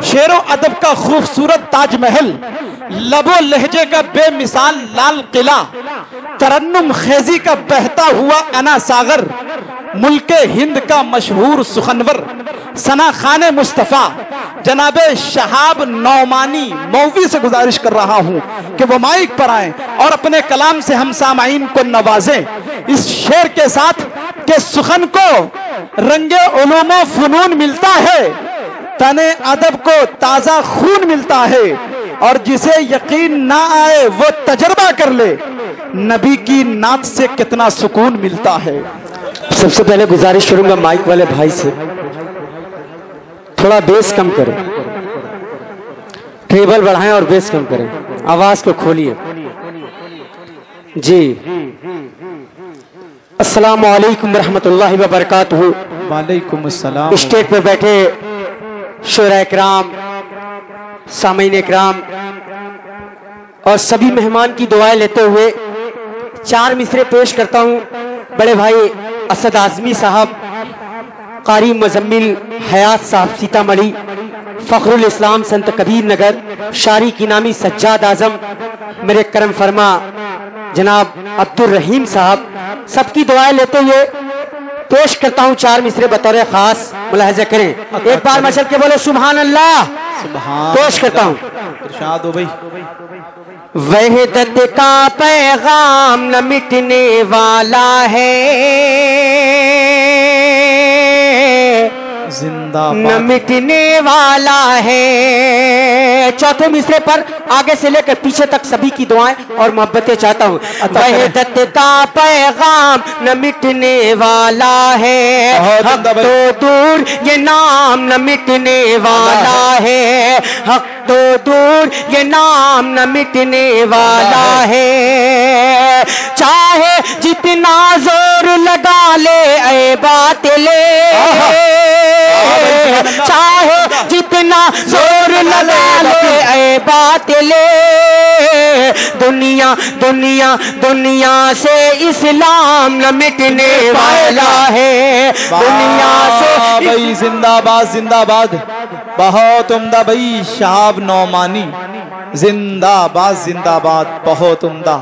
शेरो अदब का खूबसूरत ताजमहल, लबो लहजे का बेमिसाल लाल किला, तरन्नुम खेजी का बहता हुआ अना सागर, मुल्के हिंद का मशहूर सुखनवर सना खाने मुस्तफ़ा जनाबे शहाब नौमानी मौवी से गुजारिश कर रहा हूँ कि वो माइक पर आए और अपने कलाम से हम सामाईन को नवाजें इस शेर के साथ कि सुखन को रंगे उलूम फनून मिलता है, तने अदब को ताज़ा खून मिलता है, और जिसे यकीन ना आए वो तजर्बा कर ले, नबी की नात से कितना सुकून मिलता है। सबसे पहले गुजारिश करूंगा माइक वाले भाई से, थोड़ा बेस कम करें, ट्रेबल बढ़ाएं और बेस कम करें, आवाज को खोलिए जी। अस्सलाम वालेकुम रहमतुल्लाहि व बरकातहू। वालेकुम अस्सलाम। स्टेज पे बैठे शुरा इकराम, सामीन इकराम और सभी मेहमान की दुआएं लेते हुए 4 मिसरे पेश करता हूं। बड़े भाई असद आजमी साहब, कारी मुजम्मिल हयात साहब सीतामढ़ी, फखरुल इस्लाम संत कबीर नगर, शारी की नामी सज्जाद आजम, मेरे करम फरमा जनाब अब्दुल रहीम साहब, सबकी दुआएं लेते हुए पेश करता हूं 4 मिसरे बतौर खास, मुलाहजा करें। एक बार मचल के बोले सुभान अल्लाह। पेश करता हूं। इरशाद हो भाई। वहदत का पैगाम न मिटने वाला है, जिंदाबाद न मिटने वाला है। चौथे मिसरे पर आगे से लेकर पीछे तक सभी की दुआएं और मोहब्बतें चाहता हूँ। वहदत का पैगाम न मिटने वाला है, हक तो दूर ये नाम न मिटने वाला है, हक तो दूर ये नाम न मिटने वाला है। चाहे जितना जोर लगा ले ऐ बातिले, चाहे जितना जोर लगा ले ऐ बातिले, दुनिया दुनिया दुनिया से इस्लाम न मिटने वाला है, दुनिया से भाई जिंदाबाद जिंदाबाद। बहुत उम्दा भाई शहाब नौमानी, जिंदाबाद जिंदाबाद, बहुत उम्दा।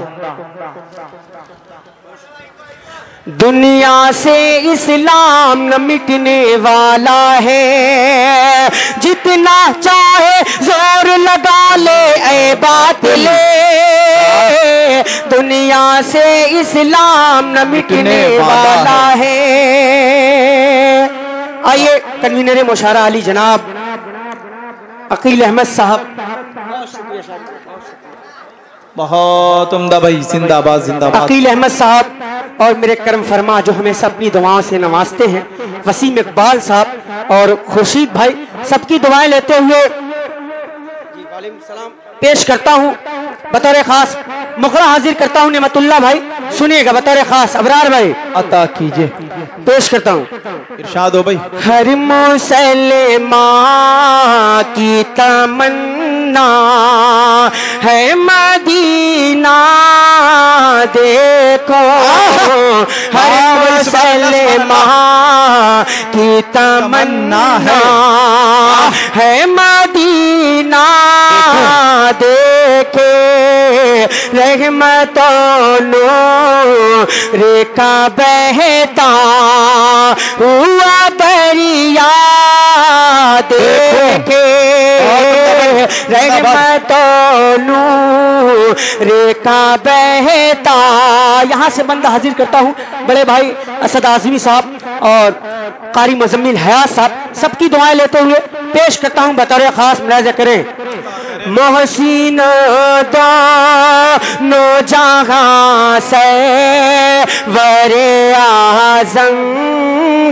दुनिया से इस्लाम न मिटने वाला है, जितना चाहे जोर लगा ले ऐ बातिले, दुनिया से इस्लाम न मिटने वाला है। आइए कन्वीनर मुशारा अली जनाब अकील अहमद साहब। बहुत उम्दा भाई, जिंदाबाद जिंदाबाद। अकील अहमद साहब और मेरे करम फरमा जो हमें अपनी दुआओं से नवाजते हैं, वसीम इकबाल साहब और खुर्शीद भाई, सबकी दुआएं लेते हुए पेश करता हूँ बतौर खास, मुखरा हाजिर करता हूँ नेमतुल्लाह भाई, सुनिएगा बतौर खास। अबरार भाई अता कीजिए। पेश करता हूँ। इरशाद हो भाई। हर मुसलमान की तमन्ना है मदीना देखो, हर मुसलमान की तमन्ना है मदीना देखे, रहमतों नूर का बहता हुआ दरिया देखे, रहमतों नूर का बहता। यहाँ से बंदा हाजिर करता हूँ बड़े भाई असद आजमी साहब और कारी मुजम्मिल हयात साहब, सबकी दुआएं लेते हुए पेश करता हूँ बतौर खास, मुलाहिजा करें। मोहसिन दोनों जहां से वरे आज़म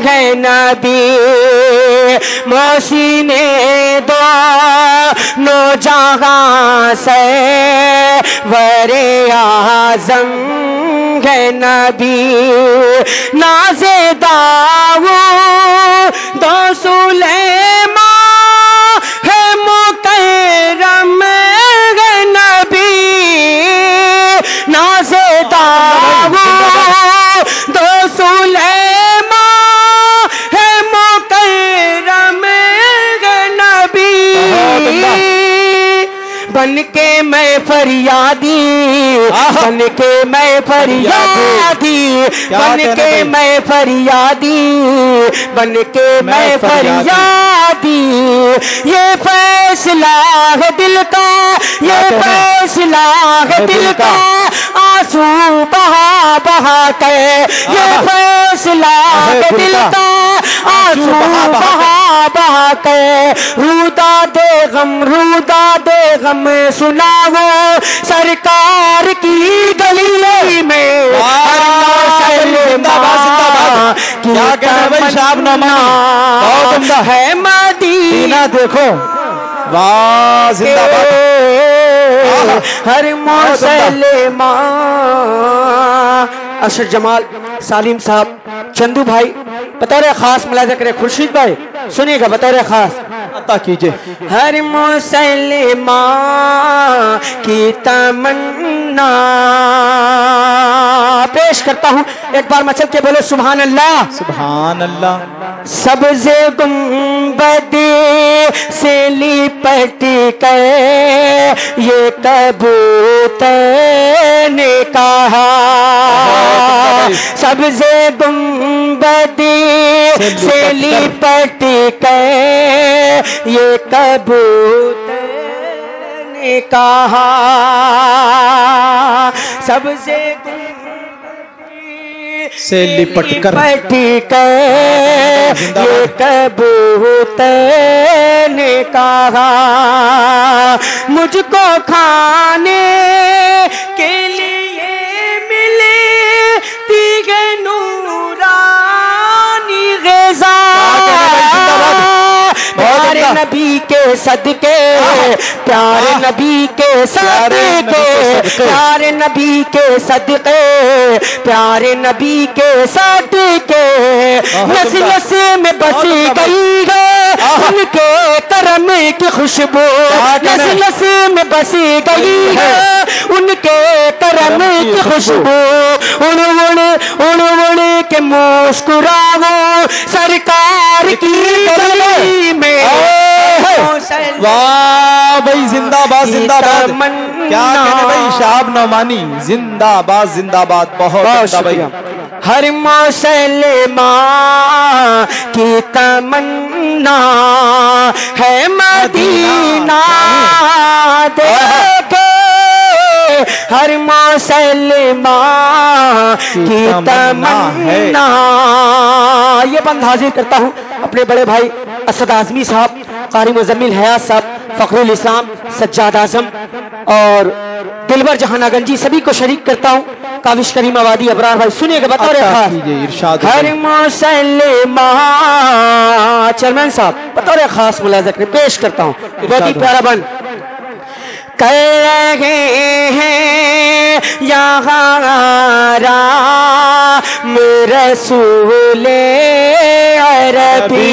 है नबी, मोहसिन दोनों जहां से वरे आज़म है नबी, नाज़े दाऊद दो सुलेमान है मुकर्रम है नबी, नाज़े दाऊद दो सुलेमान है मुकर्रम है नबी, बन के मैं फरियादी, बन के मैं फरियादी, बन के मैं फरियादी, बन के मैं फरियादी। ये फैसला है दिल का, ये फैसला है दिल का, आंसू बहा बहा के। ये फैसला है दिल का, आंसू बहा बहा के। रूदा दे गम सुनाओ सरकार की गली में। क्या कहना भाई शाब नौमानी है मदीना, देखो वाह जिंदाबाद। हर मुसलमान। अशर जमाल सालिम साहब, चंदू भाई बतौर खास मुलाजा करें। खुर्शीद भाई सुनिएगा बतौर खास अता कीजिए। हर मुसलमान की तमन्ना पेश करता हूँ। एक बार मचल के बोलो सुभान अल्लाह, सुभान अल्लाह। सबसे गुंबद से लिपट कर ये कबूतर ने कहा, सबसे गुंबद से लिपट कर ये कबूतर ने कहा, सबसे से लिपट कर ये कबूतर ने कहा, मुझको खाने के लिए मिले तीगे नूरानी ग़िज़ा। प्यारे नबी के सदके, प्यारे नबी के सदके, प्यारे नबी के सदके, प्यारे नबी के सदके, नस नस में बस गई है उनके करम की खुशबू, नस नस में बस गई है उनके करम की खुशबू। उड़ उड़ के मुस्कुराओ सरकार की गली में। वाह भाई जिंदाबाद जिंदाबाद। क्या कहने भाई शाब नौमानी, जिंदाबाद जिंदाबाद। बहुत भाई। हर मुसलमान की तमन्ना है मदीना देखे, हर मुसलमान की तमन्ना। ये बंद हाजिर करता हूँ अपने बड़े भाई असद आजमी साहब, कारी मुजम्मिल हयात साहब, फखरुल इस्लाम, सज्जाद आजम और दिलबर जहानागंजी, सभी को शरीक करता हूँ। काविश करीम आबादी अबरार भाई सुनिएगा बतौर खास। हर मुसलमान चेयरमैन साहब बतौर खास मुलाजा करें, पेश करता हूँ बहुत ही प्यारा बन। कह रहे हैं यहाँ राम रसूले अरबी,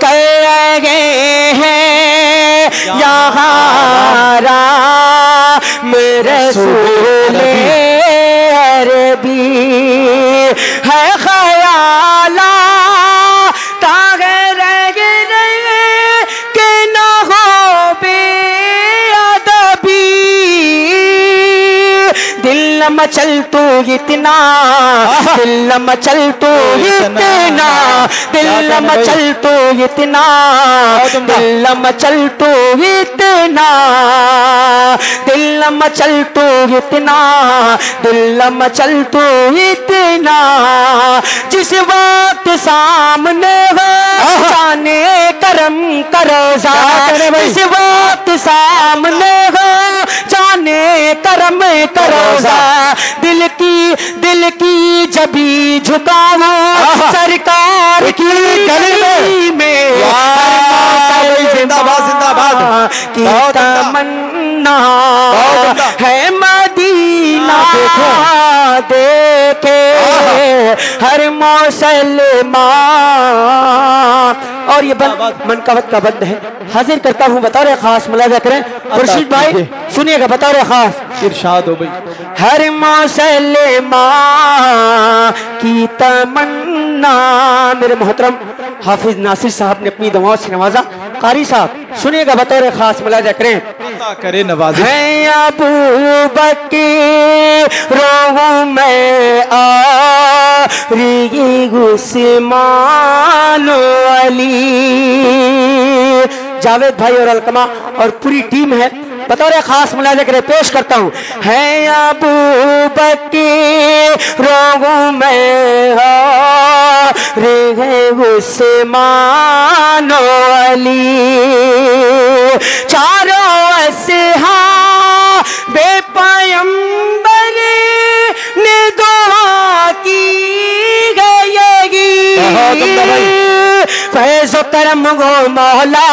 कह रहे हैं यहाँ राम रसूले अरबी, है ख्याला मचल तू इतना, दिल मचल तू इतना, दिल मचल तू इतना, दिल मचल तू इतना, दिल मचल तू इतना, दिल मचल तू इतना। जिस वक्त सामने हो जाने करम करोजा, जिस वक्त सामने हो जाने करम करोजा, दिल की जबी झुकाओ सरकार की गली में। जिंदाबाद जिंदाबाद की तमन्ना है मदीना देखे हर मुसलमान। और ये बंद मनकवत का बंद है, हाजिर करता हूँ बतौर खास, मुलाजा करें खुर्शीद भाई सुनिएगा बतौर खास। इरशाद हो भाई। हर मुसलमान की तमन्ना। मेरे मोहतरम हाफिज नासिर साहब ने अपनी दुआओं से नवाजा, कारी साहब सुनिएगा, बतौर खास मुलाजा करें। अता करे नवाज़िश। है अबू बकर रोहूं मैं उस्मान अली। जावेद भाई और अलकमा और पूरी टीम है, बतौर खास मुलाजा करे पेश करता हूँ। है अबू बकर रोहूं मैं उस्मान अली। चारों असहाबे पैगंबर ने दुआ की गई। फैज़ करम गो मौला,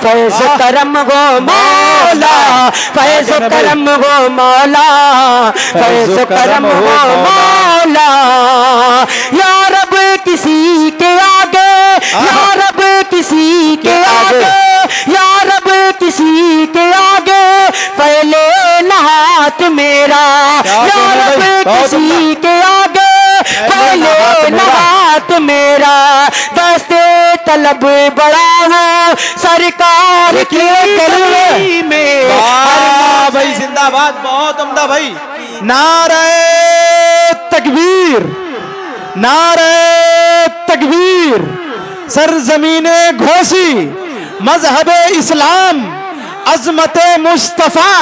फैज़ करम गो मौला, फैज़ करम गो मौला, फैज़ करम गो मौला। या रब किसी के आगे, या रब किसी के आगे, या रब किसी के आगे पहले नहात मेरा। या रब किसी के आगे पहले नहात मेरा। दस्ते तलब बड़ा हो सरकार के गली में। भाई जिंदाबाद, बहुत उम्दा भाई। नारे तकबीर, नारे तकबीर। सरजमीने घोसी, मजहबे इस्लाम, अजमते मुस्तफा,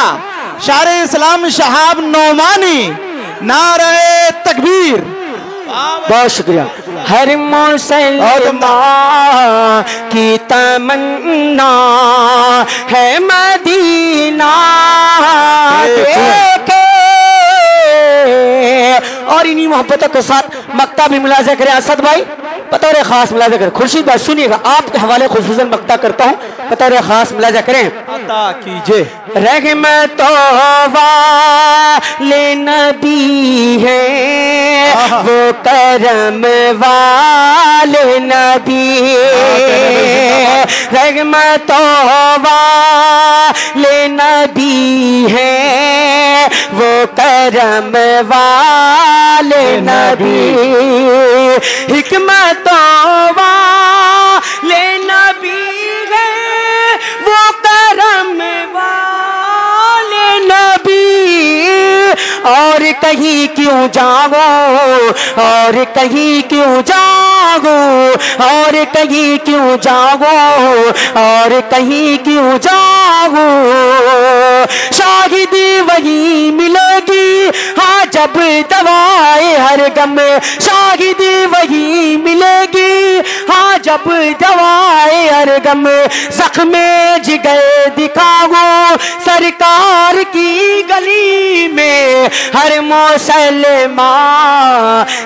शारे इस्लाम शहाब नौमानी। नारे तकबीर। बहुत शुक्रिया। हर मुसलमान की तमन्ना है मदीना देखे। और इन्हीं मोहब्बतों के साथ मक्ता भी मुलाजा करें असद भाई, बतौर खास मुलाजा करें। खुर्शीद भाई सुनिएगा, आपके हवाले खुसूसन मक्ता करता हूँ, बतौर खास मुलाजा करें। अता कीजिए। रहमतों वाले नबी है वो करम वाले नबी। रहमतों वाले नबी है वो करम वाले नबी। हिकमतों वाले नबी है वो करम वाले नबी। और कहीं क्यों जागो, और कहीं क्यों जागो, और कहीं क्यों जागो, और कहीं क्यों जागो। शाहिदी वही मिलेगी हाँ जब दवाए हर गम। शाहिदी वही मिलेगी हाँ जब दवाए हर गम। जख्मे जिगर दिखाओ सरकार की गली में। हर मुसलमान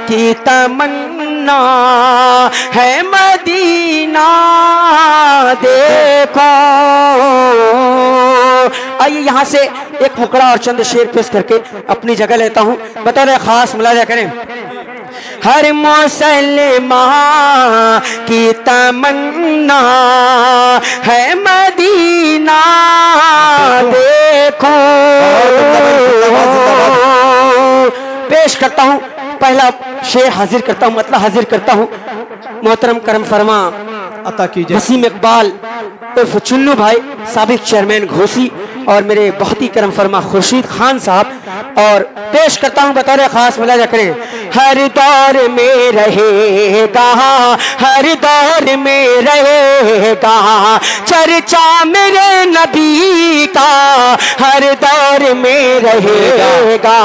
की तमन्ना है मदीना देखो। आइए यहाँ से एक फुकरा और चंद शेर पेश करके अपनी जगह लेता हूँ, बतौर खास मुलाजा करें। हर मुसलमान की तमन्ना है मदीना देखो। पेश करता हूँ, पहला शेर हाजिर करता हूँ, मतलब हाजिर करता हूँ। मोहतरम करम फरमा अता कीजिए। वसीम इकबाल उर्फ चुन्नू भाई, साबिक चेयरमैन घोसी, और मेरे बहुत ही करम फरमा खुर्शीद खान साहब। और पेश करता हूँ, बतौर खास मुलाजा करें। हर दौर में रहेगा, हर दौर में रहेगा चर्चा मेरे नबी का। हर दौर में रहेगा।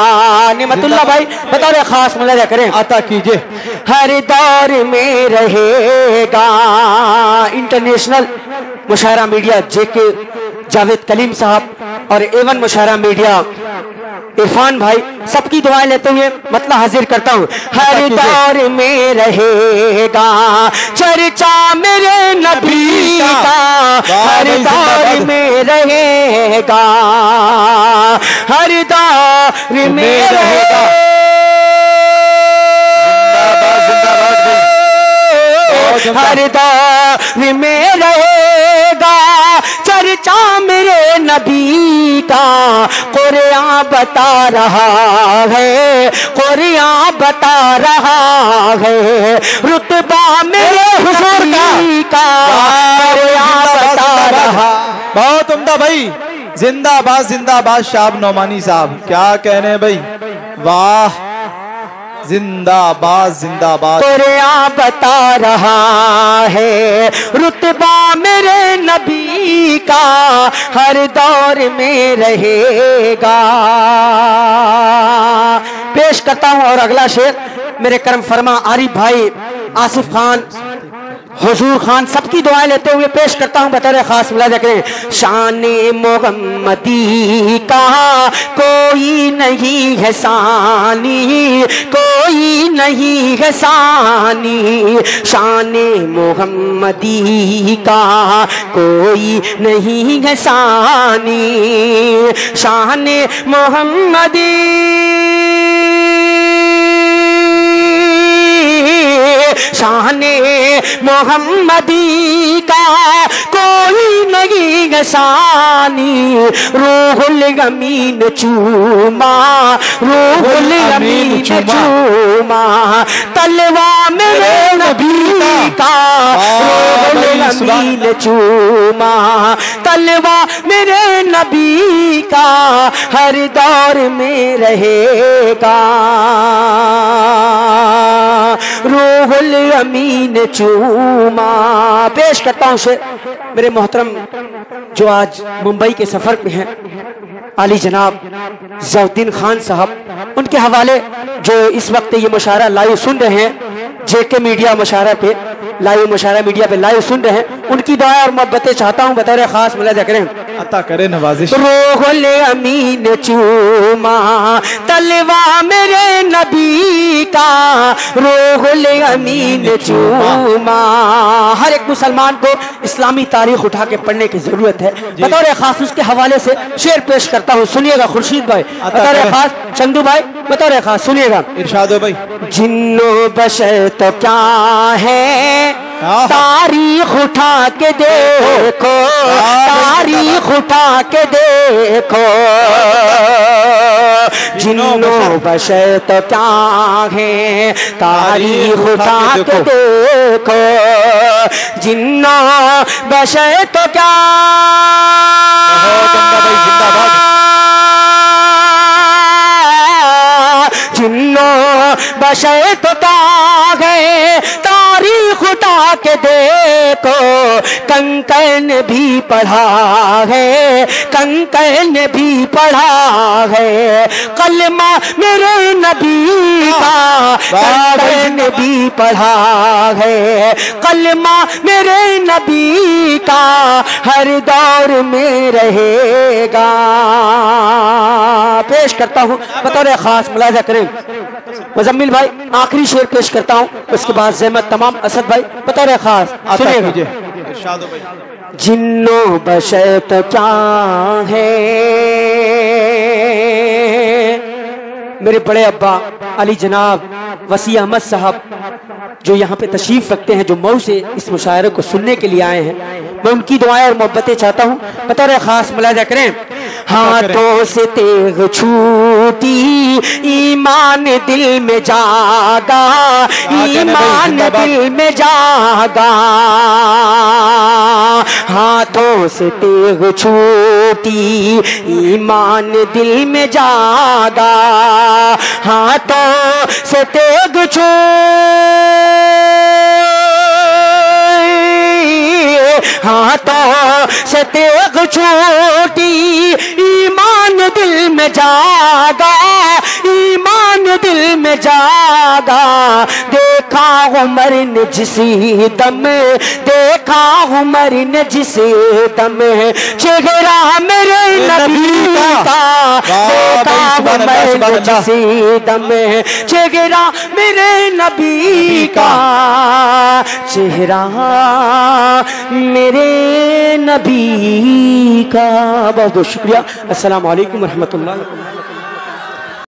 निमतुल्लाह भाई, बतौर खास मुलाजा करें। अता कीजिए। हर दौर में रहेगा। इंटरनेशनल मुशायरा मीडिया जेके जावेद कलीम साहब और एवन मुशायरा मीडिया इरफान भाई, सबकी दुआएं लेते हुए मतलब हाजिर करता हूँ। हर दौर में रहेगा चर्चा मेरे नबी का। हर दौर में रहेगा, हर दौर में रहेगा। हर दौर में रहेगा चर्चा मेरे नबी का। कुरान बता रहा है, कुरान बता रहा है रुतबा मेरे हुजूर का। कुरान बहुत उम्दा भाई, जिंदाबाद शाब नौमानी साहब, क्या कहने भाई, वाह, जिंदाबाद। कुरान बता रहा है रुतबा मेरे नबी का हर दौर में रहेगा। पेश करता हूं और अगला शेर मेरे करम फरमा आरिफ भाई, आसिफ खान, हुजूर खान, सबकी दुआएं लेते हुए पेश करता हूं बतौर खास। मुलाजा करें। शाने मोहम्मदी का कोई नहीं है सानी, कोई नहीं है सानी, शाने मोहम्मदी का कोई नहीं है सानी, शाने मोहम्मदी, शाने मोहम्मदी का कोई नहीं है सानी, रूहुल अमीन चूमा, रूहुल अमीन चूमा, तलवा मेरे नबी का, रूहुल अमीन चूमा, तलवा मेरे नबी का हर दौर में रहेगा, रूहुल अमीन चूमा। पेश करता हूं शेर मेरे मोहतरम जो आज मुंबई के सफर में हैं, आली जनाब जौद्दीन खान साहब, उनके हवाले जो इस वक्त ये मुशायरा लाइव सुन रहे हैं, जेके मीडिया मुशायरा पे लाइव, मुशायरा मीडिया पे लाइव सुन रहे हैं, उनकी दुआ और मोहब्बतें चाहता हूं बतौर खास। मुलाजा करें। अता करे नवाजिश। रूहुल अमीन चूमा, तलवा मेरे नबी का, रूहुल अमीन चूमा। हर एक मुसलमान को इस्लामी तारीख उठा के पढ़ने की जरूरत है। बतौर खास उसके हवाले से शेर पेश करता हूँ, सुनिएगा खुर्शीद भाई, बतौर खास चंदू भाई, बतौर खास सुनिएगा। इरशाद हो भाई। जिन्नो बशर तो क्या है, तारीख उठा के देखो, तारीख उठा के देखो, जिन्नो बशर तो क्या है, तारीख उठा के देखो, जिन्नो बशर तो क्या, जिन्नो बशर तो क्या है, तारीख उठा के देखो, कंकर ने भी पढ़ा है, कंकर ने भी पढ़ा है, कलमा मेरे नबी का, कंकर ने भी पढ़ा है, कलमा मेरे नबी का हर दौर में रहेगा। पेश करता हूँ बतौर खास। मुलाजा करें। मुजम्मिल भाई आखिरी शेर पेश करता हूँ, उसके बाद ज़हमत तमाम। असद भाई बतौर खास सुनिएगा। जिन्नो बशर तो क्या है, मेरे बड़े अब्बा अली जनाब वसी अहमद साहब जो यहाँ पे तशरीफ रखते हैं, जो मऊ से इस मुशायरे को सुनने के लिए आए हैं, मैं उनकी दुआएं और मोहब्बतें चाहता हूँ बतौर खास। मुलाजा करें। हाथों से तेग छूटी, ईमान दिल में जागा, ईमान दिल में जागा, हाथों से तेग छूटी, ईमान दिल में जागा, हाथों से तेग हाथों से तेग छूटी, ईमान दिल में जागा, ईमान दिल में जागा, देखा उमर ने जिस दम, देखा उमर ने जिस दम, चेहरा मेरे नबी का, देखा उमर ने जिस दम, चेहरा मेरे नबी का, चेहरा मेरे नबी का। बहुत बहुत शुक्रिया। अस्सलाम वालेकुम रहमतुल्लाह।